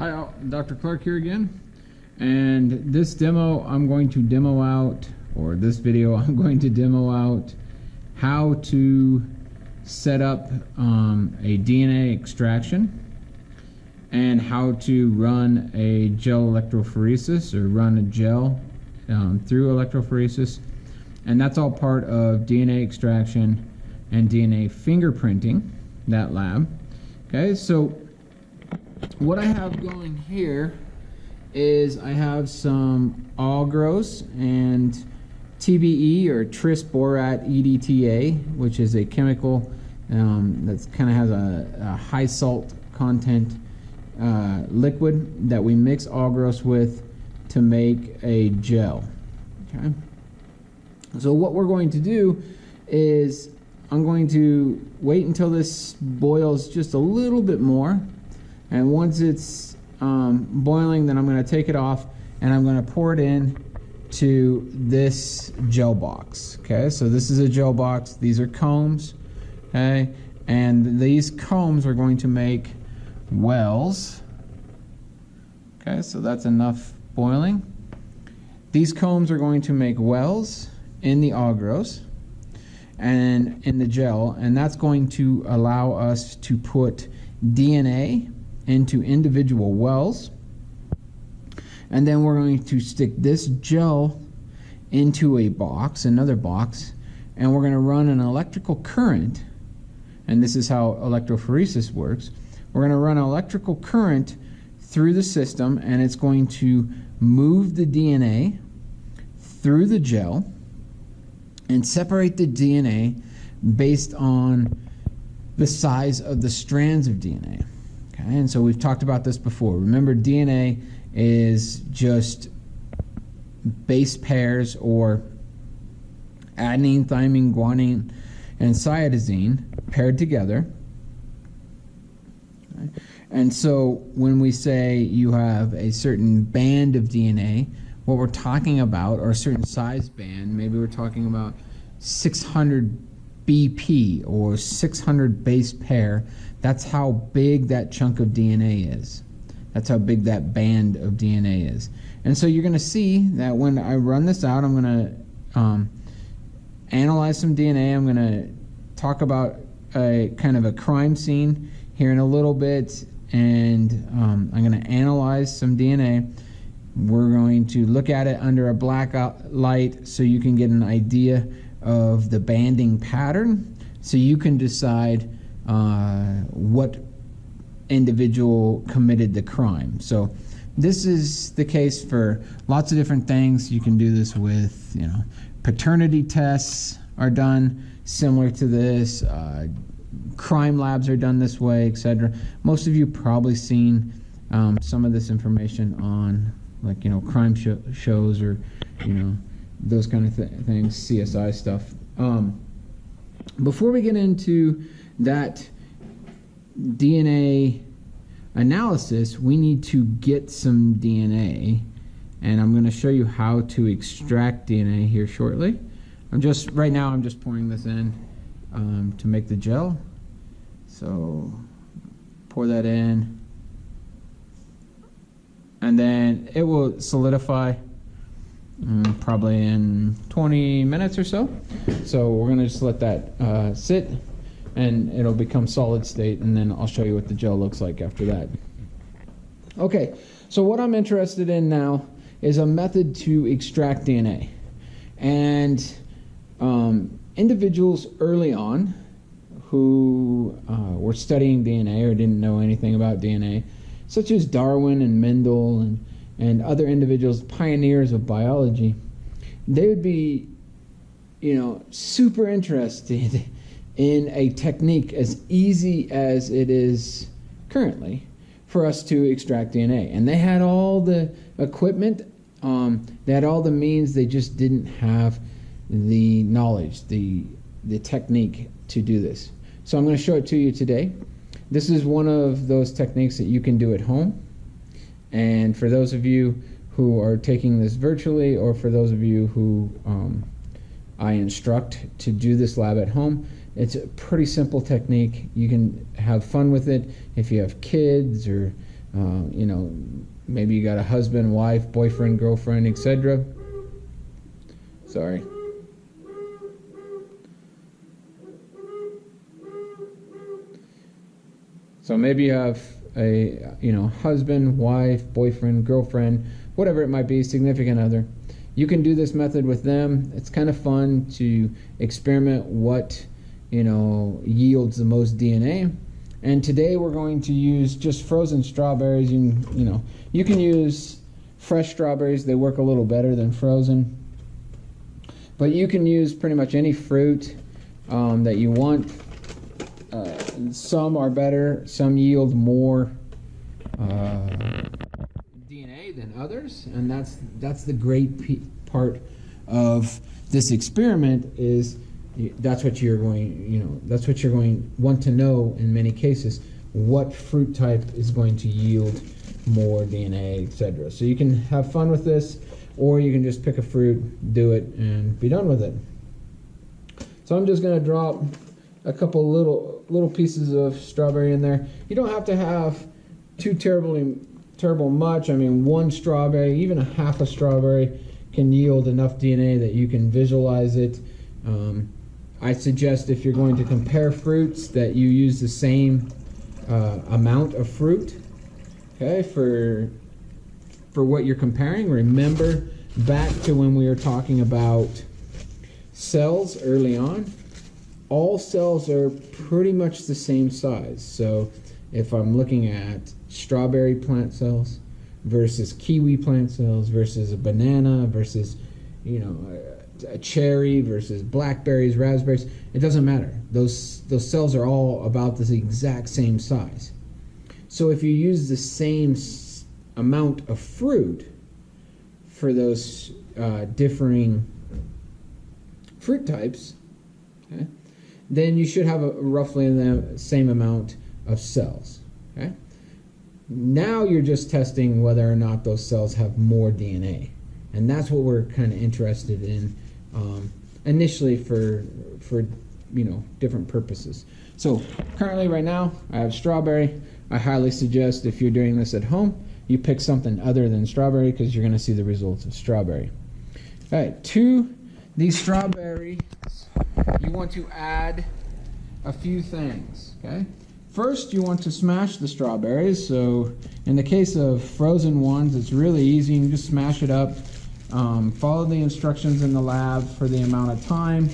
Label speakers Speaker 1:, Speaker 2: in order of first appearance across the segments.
Speaker 1: Hi, Dr. Clark here again, and this demo I'm going to demo out, or this video I'm going to demo out how to set up a DNA extraction and how to run a gel electrophoresis, or run a gel through electrophoresis, and that's all part of DNA extraction and DNA fingerprinting, that lab. Okay, so what I have going here is I have some Algros and TBE, or tris borat EDTA, which is a chemical that kind of has a high salt content liquid that we mix Algros with to make a gel. Okay, so what we're going to do is I'm going to wait until this boils just a little bit more, and once it's boiling, then I'm going to take it off and I'm going to pour it in to this gel box. Okay, so this is a gel box. These are combs. Okay, and these combs are going to make wells. Okay, so that's enough boiling. These combs are going to make wells in the Algros and in the gel, and that's going to allow us to put DNA into individual wells, and then we're going to stick this gel into a box, another box, and we're going to run an electrical current, and this is how electrophoresis works. We're going to run an electrical current through the system, and it's going to move the DNA through the gel and separate the DNA based on the size of the strands of DNA. Okay, and so we've talked about this before. Remember, DNA is just base pairs, or adenine, thymine, guanine, and cytosine paired together. Okay. And so when we say you have a certain band of DNA, what we're talking about, or a certain size band, maybe we're talking about 600 BP or 600 base pair. That's how big that chunk of DNA is. That's how big that band of DNA is. And so you're going to see that when I run this out, I'm going to analyze some DNA. I'm going to talk about a kind of a crime scene here in a little bit, and I'm going to analyze some DNA. We're going to look at it under a black light so you can get an idea of the banding pattern, so you can decide what individual committed the crime. So this is the case for lots of different things. You can do this with, paternity tests are done similar to this. Crime labs are done this way, etc. Most of you probably seen some of this information on, like, crime shows, or those kind of things, CSI stuff. Before we get into that DNA analysis, we need to get some DNA, and I'm going to show you how to extract DNA here shortly. Right now I'm just pouring this in to make the gel. So pour that in, and then it will solidify probably in 20 minutes or so. So we're going to just let that sit, and it'll become solid state, and then I'll show you what the gel looks like after that. Okay, so what I'm interested in now is a method to extract DNA. And individuals early on who were studying DNA or didn't know anything about DNA, such as Darwin and Mendel and other individuals, pioneers of biology, they would be, super interested in a technique as easy as it is currently for us to extract DNA. And they had all the equipment, they had all the means, they just didn't have the knowledge, the technique to do this. So I'm going to show it to you today. This is one of those techniques that you can do at home. And for those of you who are taking this virtually, or for those of you who I instruct to do this lab at home, it's a pretty simple technique. You can have fun with it if you have kids or You know, maybe you got a husband, wife, boyfriend, girlfriend, etc. Sorry. So maybe you have a, you know, husband, wife, boyfriend, girlfriend, whatever it might be, significant other. You can do this method with them. It's kind of fun to experiment what, you know, yields the most DNA. And today we're going to use just frozen strawberries. You know, you can use fresh strawberries. They work a little better than frozen. But you can use pretty much any fruit that you want. Some are better. Some yield more DNA than others, and that's the great part of this experiment is that's what you're going, you know, that's what you're going to want to know in many cases, what fruit type is going to yield more DNA, etc. So you can have fun with this, or you can just pick a fruit, do it, and be done with it. So I'm just going to drop a couple little pieces of strawberry in there. You don't have to have too terrible much. I mean, one strawberry, even a half a strawberry, can yield enough DNA that you can visualize it. I suggest if you're going to compare fruits that you use the same amount of fruit, okay, for what you're comparing. Remember back to when we were talking about cells early on. All cells are pretty much the same size. So if I'm looking at strawberry plant cells versus kiwi plant cells versus a banana versus, you know, a cherry versus blackberries, raspberries, it doesn't matter. Those cells are all about the exact same size. So if you use the same amount of fruit for those differing fruit types, okay, then you should have roughly the same amount of cells. Okay? Now you're just testing whether or not those cells have more DNA, and that's what we're kind of interested in initially for you know, different purposes. So currently right now I have strawberry. I highly suggest if you're doing this at home, you pick something other than strawberry because you're going to see the results of strawberry. All right, to these strawberries, you want to add a few things, okay? First, you want to smash the strawberries. So in the case of frozen ones, it's really easy. You can just smash it up. Follow the instructions in the lab for the amount of time.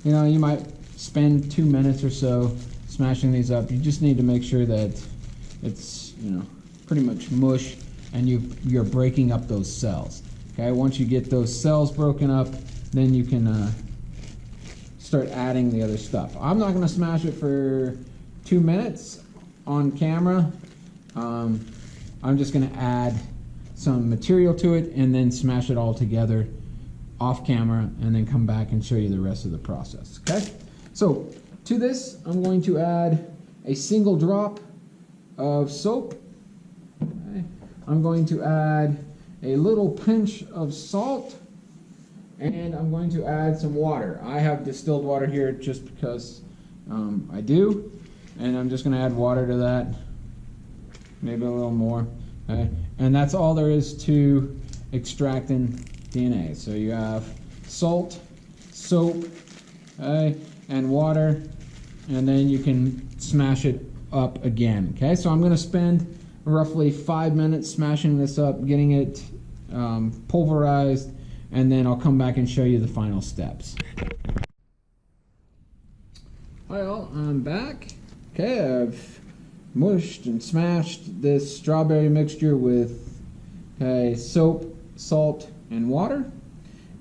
Speaker 1: You know, you might spend 2 minutes or so smashing these up. You just need to make sure that it's, you know, pretty much mush, and you're breaking up those cells. Okay, once you get those cells broken up, then you can start adding the other stuff. I'm not going to smash it for 2 minutes on camera. I'm just going to add some material to it and then smash it all together off camera and then come back and show you the rest of the process. Okay, so to this I'm going to add a single drop of soap. Okay. I'm going to add a little pinch of salt, and I'm going to add some water. I have distilled water here just because I do, and I'm just going to add water to that, maybe a little more. Okay. And that's all there is to extracting DNA. So you have salt, soap, okay, and water, and then you can smash it up again. Okay, so I'm going to spend roughly 5 minutes smashing this up, getting it pulverized, and then I'll come back and show you the final steps. Well, I'm back. Okay, I've mushed and smashed this strawberry mixture with soap, salt, and water,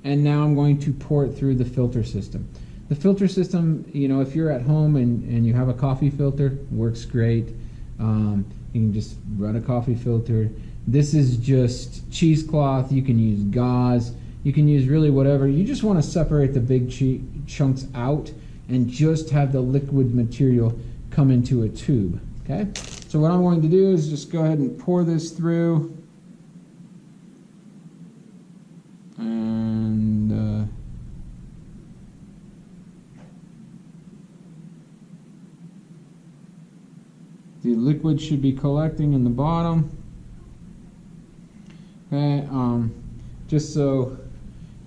Speaker 1: and now I'm going to pour it through the filter system. The filter system, you know, if you're at home and you have a coffee filter, works great. You can just run a coffee filter. This is just cheesecloth. You can use gauze. You can use really whatever. You just want to separate the big chunks out and just have the liquid material come into a tube. Okay? So what I'm going to do is just go ahead and pour this through. And The liquid should be collecting in the bottom. Okay, just so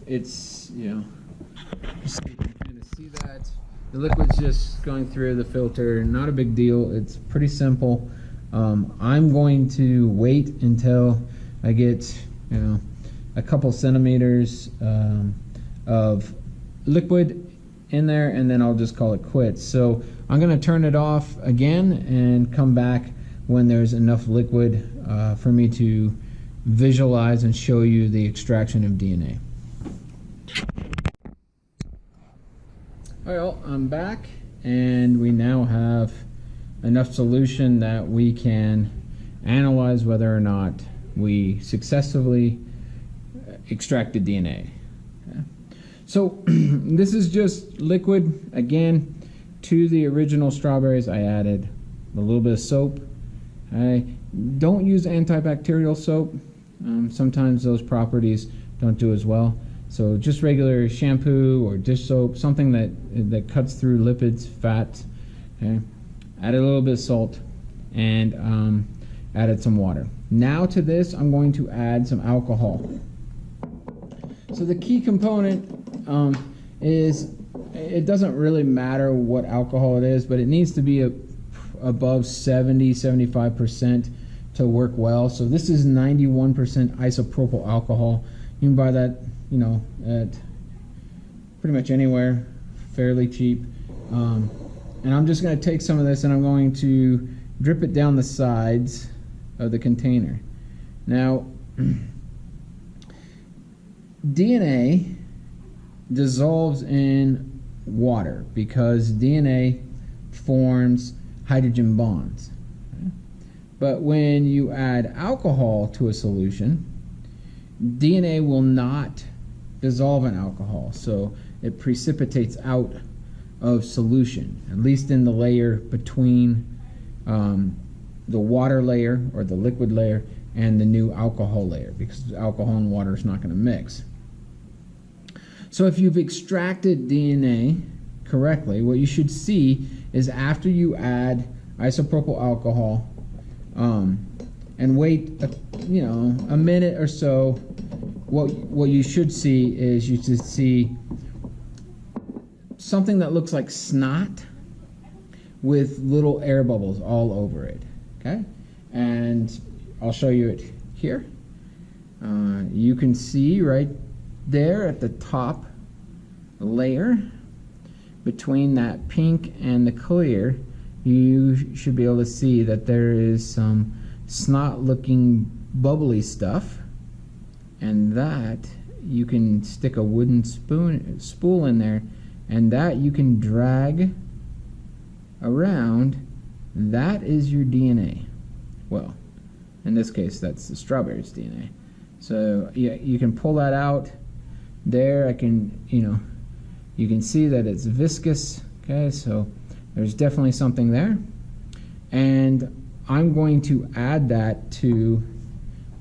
Speaker 1: it's, just so you can kind of see that. The liquid's just going through the filter, not a big deal, it's pretty simple. I'm going to wait until I get, a couple centimeters of liquid in there, and then I'll just call it quits. So I'm going to turn it off again and come back when there's enough liquid for me to visualize and show you the extraction of DNA. Well, I'm back, and we now have enough solution that we can analyze whether or not we successfully extracted DNA. Okay. So this is just liquid. Again, to the original strawberries I added a little bit of soap. Okay. Don't use antibacterial soap. Sometimes those properties don't do as well. So just regular shampoo or dish soap, something that cuts through lipids, fats. Okay. Added a little bit of salt and added some water. Now to this, I'm going to add some alcohol. So the key component is, it doesn't really matter what alcohol it is, but it needs to be above 70–75% to work well. So this is 91% isopropyl alcohol. You can buy that, at pretty much anywhere, fairly cheap. And I'm just going to take some of this and I'm going to drip it down the sides of the container. Now, DNA dissolves in water because DNA forms hydrogen bonds. Okay? But when you add alcohol to a solution, DNA will not dissolve in alcohol, so it precipitates out of solution, at least in the layer between the water layer or the liquid layer and the new alcohol layer, because alcohol and water is not going to mix. So if you've extracted DNA correctly, what you should see is after you add isopropyl alcohol and wait a minute or so, what you should see is you should see something that looks like snot with little air bubbles all over it. Okay, and I'll show you it here. You can see right there at the top layer between that pink and the clear, you should be able to see that there is some snot looking bubbly stuff, and that you can stick a wooden spool in there, and that you can drag around. That is your DNA. Well, in this case, that's the strawberry's DNA. So yeah, you can pull that out. There, you can see that it's viscous. Okay, so there's definitely something there, and I'm going to add that to,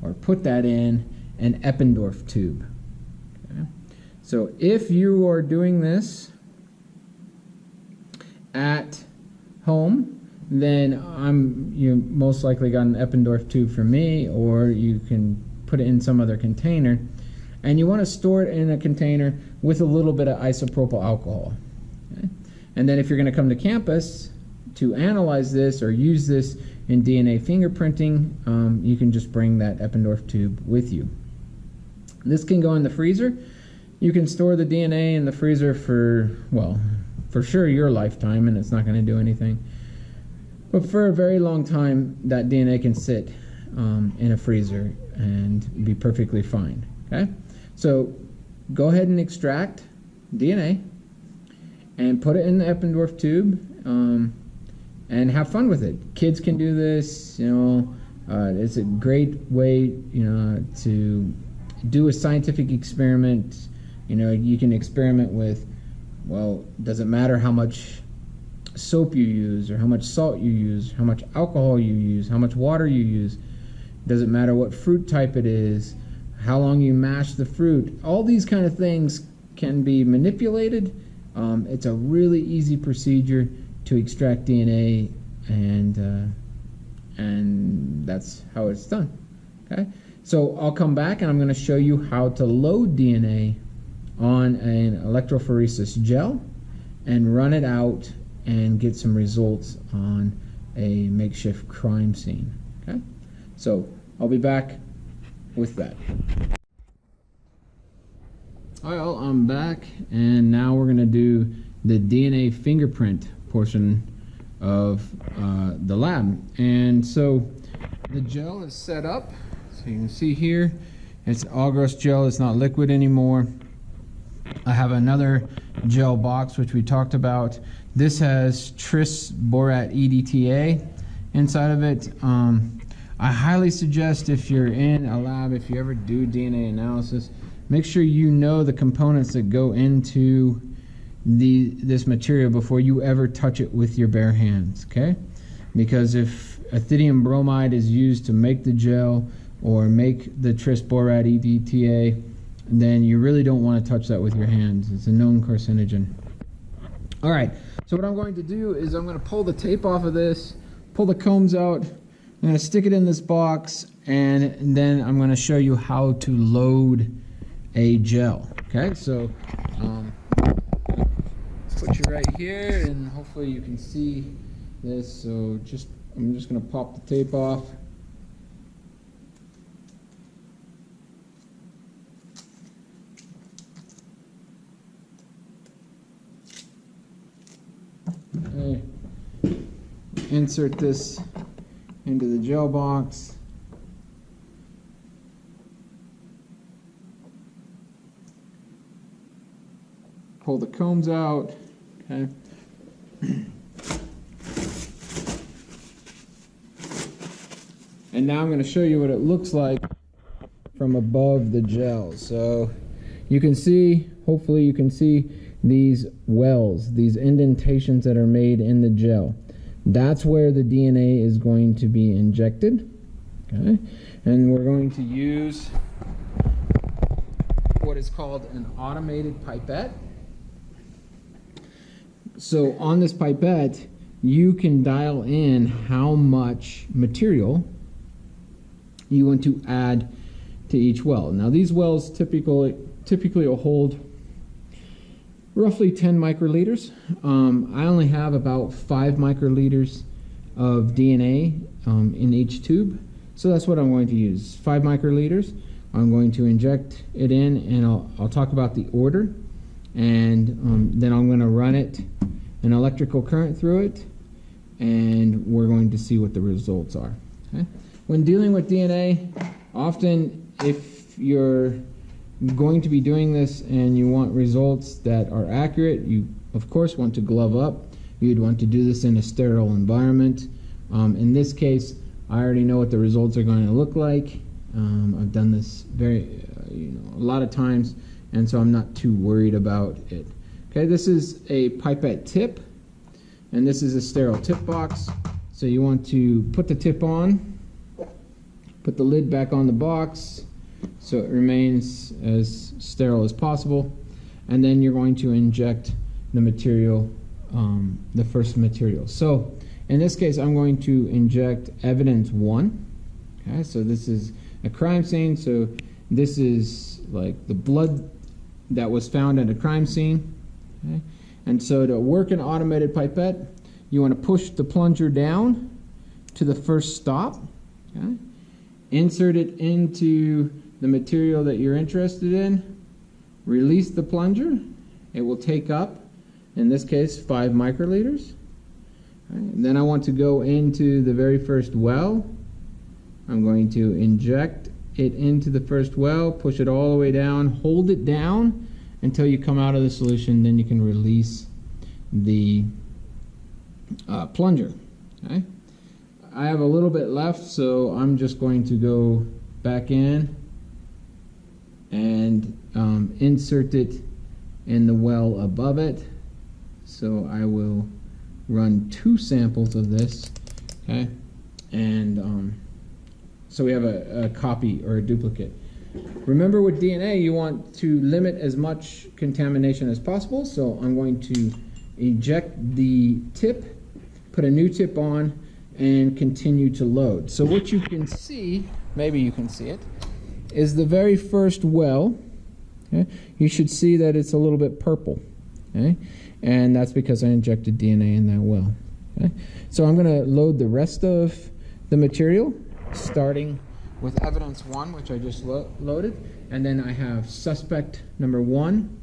Speaker 1: or put that in an Eppendorf tube. Okay. So if you are doing this at home, then you most likely got an Eppendorf tube for me, or you can put it in some other container, and you want to store it in a container with a little bit of isopropyl alcohol. Okay? And then if you're going to come to campus to analyze this or use this in DNA fingerprinting, you can just bring that Eppendorf tube with you. This can go in the freezer. You can store the DNA in the freezer for, well, for sure your lifetime, and it's not going to do anything. But for a very long time, that DNA can sit in a freezer and be perfectly fine. Okay, so go ahead and extract DNA and put it in the Eppendorf tube, and have fun with it. Kids can do this. It's a great way, to do a scientific experiment. You can experiment with, well, does it matter how much soap you use, or how much salt you use, how much alcohol you use, how much water you use? Does it matter what fruit type it is, how long you mash the fruit? All these kind of things can be manipulated. It's a really easy procedure to extract DNA, and and that's how it's done. Okay, so I'll come back and I'm going to show you how to load DNA on an electrophoresis gel and run it out and get some results on a makeshift crime scene. Okay, so I'll be back with that. Well, I'm back, and now we're going to do the DNA fingerprint portion of the lab. And so the gel is set up, so you can see here it's agarose gel, it's not liquid anymore. I have another gel box which we talked about. This has tris borat EDTA inside of it. I highly suggest, if you're in a lab, if you ever do DNA analysis, make sure you know the components that go into this material before you ever touch it with your bare hands, okay? Because if ethidium bromide is used to make the gel or make the tris borat EDTA, then you really don't want to touch that with your hands. It's a known carcinogen. All right, so what I'm going to do is I'm going to pull the tape off of this, pull the combs out, I'm going to stick it in this box, and then I'm going to show you how to load a gel. Okay, so put you right here, and hopefully you can see this. So I'm just going to pop the tape off. Okay. Insert this into the gel box. Pull the combs out. Okay. And now I'm going to show you what it looks like from above the gel. So you can see, hopefully you can see these wells, these indentations that are made in the gel. That's where the DNA is going to be injected. Okay. And we're going to use what is called an automated pipette. So on this pipette, you can dial in how much material you want to add to each well. Now these wells typically will hold roughly 10 microliters. I only have about 5 microliters of DNA in each tube, so that's what I'm going to use. 5 microliters. I'm going to inject it in, and I'll talk about the order, and then I'm going to run it an electrical current through it, and we're going to see what the results are. Okay? When dealing with DNA, often if you're going to be doing this and you want results that are accurate, you of course want to glove up. You'd want to do this in a sterile environment. In this case, I already know what the results are going to look like. I've done this a lot of times, and so I'm not too worried about it. Okay, this is a pipette tip, and this is a sterile tip box. So you want to put the tip on, put the lid back on the box so it remains as sterile as possible, and then you're going to inject the material, the first material. So in this case, I'm going to inject evidence 1. Okay, so this is a crime scene, so this is like the blood that was found at a crime scene. Okay. And so to work an automated pipette, you want to push the plunger down to the first stop. Okay. Insert it into the material that you're interested in. Release the plunger. It will take up, in this case, 5 microliters. Okay. And then I want to go into the very first well. I'm going to inject it into the first well, push it all the way down, hold it down until you come out of the solution, then you can release the plunger. Okay. I have a little bit left, so I'm just going to go back in and insert it in the well above it. So I will run 2 samples of this. Okay, and so we have a copy or a duplicate. Remember, with DNA, you want to limit as much contamination as possible, so I'm going to eject the tip, put a new tip on, and continue to load. So what you can see, maybe you can see it, is the very first well. Okay? You should see that it's a little bit purple. Okay? And that's because I injected DNA in that well. Okay? So I'm going to load the rest of the material, starting with evidence 1, which I just loaded. And then I have suspect number 1.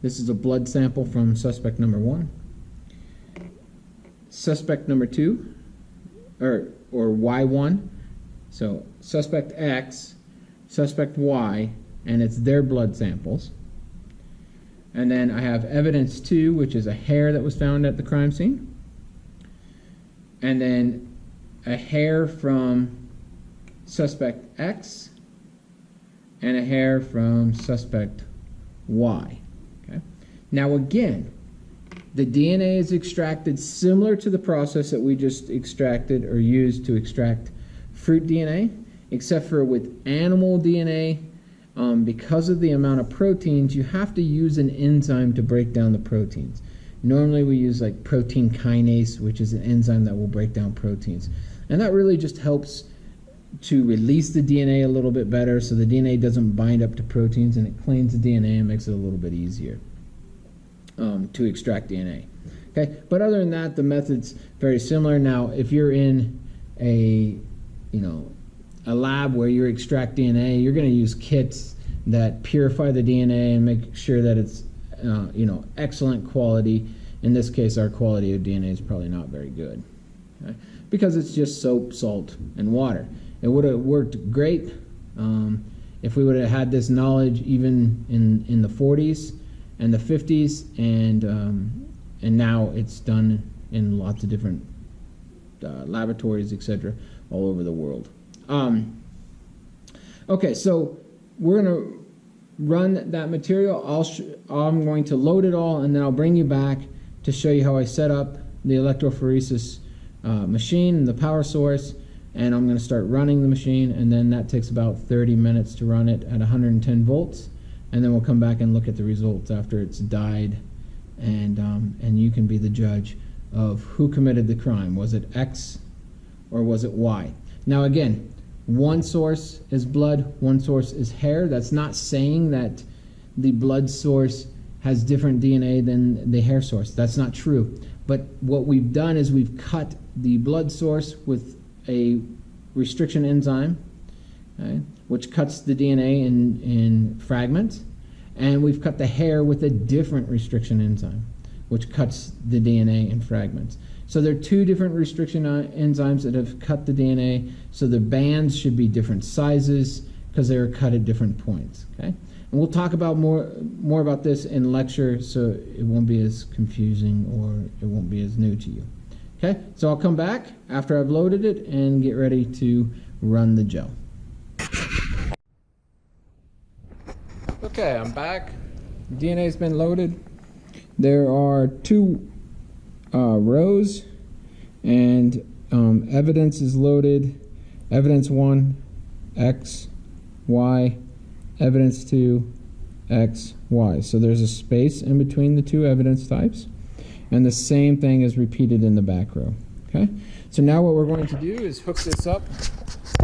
Speaker 1: This is a blood sample from suspect number 1. Suspect number 2, or Y1. So suspect X, suspect Y, and it's their blood samples. And then I have evidence 2, which is a hair that was found at the crime scene. And then a hair from suspect X and a hair from suspect Y. Okay? Now again, the DNA is extracted similar to the process that we just extracted or used to extract fruit DNA, except for with animal DNA, because of the amount of proteins, you have to use an enzyme to break down the proteins. Normally we use like protein kinase, which is an enzyme that will break down proteins. And that really just helps to release the DNA a little bit better so the DNA doesn't bind up to proteins, and it cleans the DNA and makes it a little bit easier to extract DNA. Okay, but other than that, the method's very similar. Now, if you're in a lab where you extract DNA, you're going to use kits that purify the DNA and make sure that it's excellent quality. In this case, our quality of DNA is probably not very good, okay? Because it's just soap, salt, and water. It would have worked great if we would have had this knowledge even in the 40s and the 50s, and now it's done in lots of different laboratories, etc., all over the world. Okay, so we're going to run that material. I'm going to load it all, and then I'll bring you back to show you how I set up the electrophoresis machine and the power source, and I'm going to start running the machine, and then that takes about 30 minutes to run it at 110 volts, and then we'll come back and look at the results after it's dyed, and you can be the judge of who committed the crime. Was it X or was it Y? Now again, one source is blood, one source is hair. That's not saying that the blood source has different DNA than the hair source. That's not true. But what we've done is we've cut the blood source with a restriction enzyme, okay, which cuts the DNA in fragments, and we've cut the hair with a different restriction enzyme, which cuts the DNA in fragments. So there are two different restriction enzymes that have cut the DNA, so the bands should be different sizes because they are cut at different points. Okay, and we'll talk about more about this in lecture, so it won't be as confusing or it won't be as new to you. Okay, so I'll come back after I've loaded it and get ready to run the gel. Okay, I'm back. DNA's been loaded. There are two rows, and evidence is loaded. Evidence 1, X, Y. Evidence 2, X, Y. So there's a space in between the two evidence types, and the same thing is repeated in the back row. Okay, so now what we're going to do is hook this up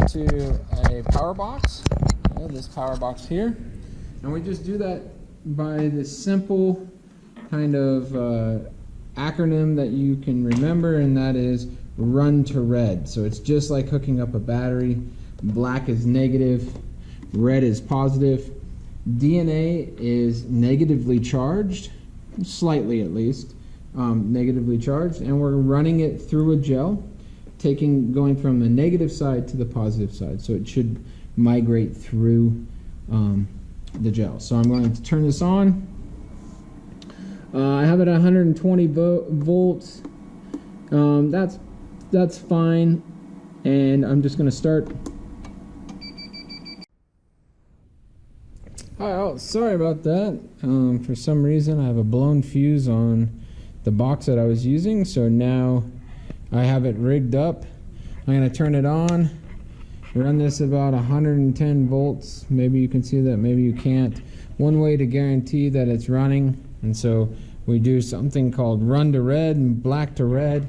Speaker 1: to a power box, this power box here, and we just do that by this simple kind of acronym that you can remember, and that is run to red. So it's just like hooking up a battery. Black is negative, red is positive. DNA is negatively charged, slightly at least, negatively charged, and we're running it through a gel, going from the negative side to the positive side. So it should migrate through the gel. So I'm going to turn this on. I have it at 120 volts. That's fine, and I'm just going to start. Oh, sorry about that. For some reason, I have a blown fuse on the box that I was using, so now I have it rigged up. I'm going to turn it on, run this about 110 volts. Maybe you can see that, maybe you can't. One way to guarantee that it's running, and so we do something called run to red and black to red.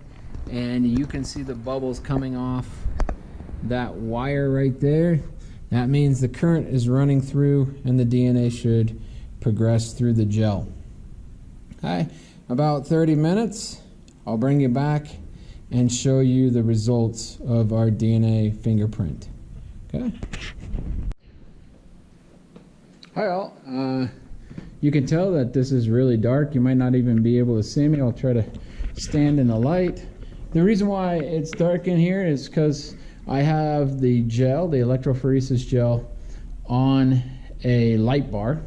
Speaker 1: and you can see the bubbles coming off that wire right there. That means the current is running through and the DNA should progress through the gel. Okay, about 30 minutes, I'll bring you back and show you the results of our DNA fingerprint. Okay. Hi all. You can tell that this is really dark. You might not even be able to see me. I'll try to stand in the light. The reason why it's dark in here is because I have the gel, the electrophoresis gel, on a light bar.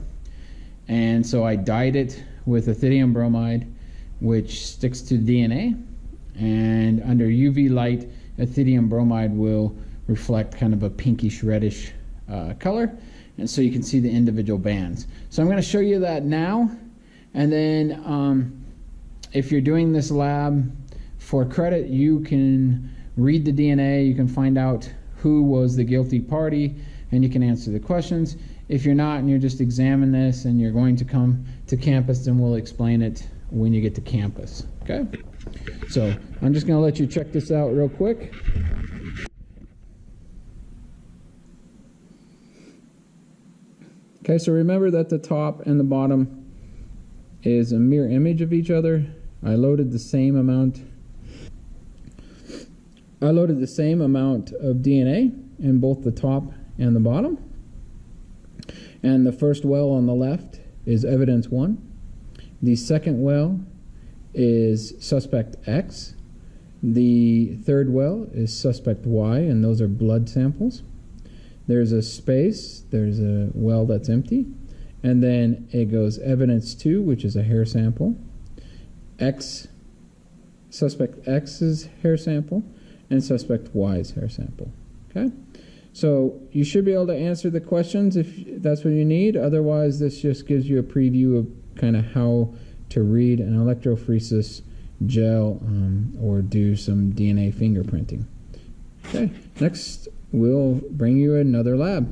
Speaker 1: And so I dyed it with ethidium bromide, which sticks to DNA. And under UV light, ethidium bromide will reflect kind of a pinkish reddish color. And so you can see the individual bands. So I'm going to show you that now. And then if you're doing this lab for credit, you can read the DNA. You can find out who was the guilty party, and you can answer the questions. If you're not and you're just examining this and you're going to come to campus, then we'll explain it when you get to campus. Okay? So I'm just going to let you check this out real quick. Okay, so remember that the top and the bottom is a mirror image of each other. I loaded the same amount of DNA in both the top and the bottom. And the first well on the left is evidence 1. The second well is suspect X. The third well is suspect Y, and those are blood samples. There's a space, there's a well that's empty, and then it goes evidence 2, which is a hair sample, X, suspect X's hair sample, and suspect Y's hair sample. Okay? So you should be able to answer the questions if that's what you need. Otherwise, this just gives you a preview of kind of how to read an electrophoresis gel or do some DNA fingerprinting. Okay, next we'll bring you another lab.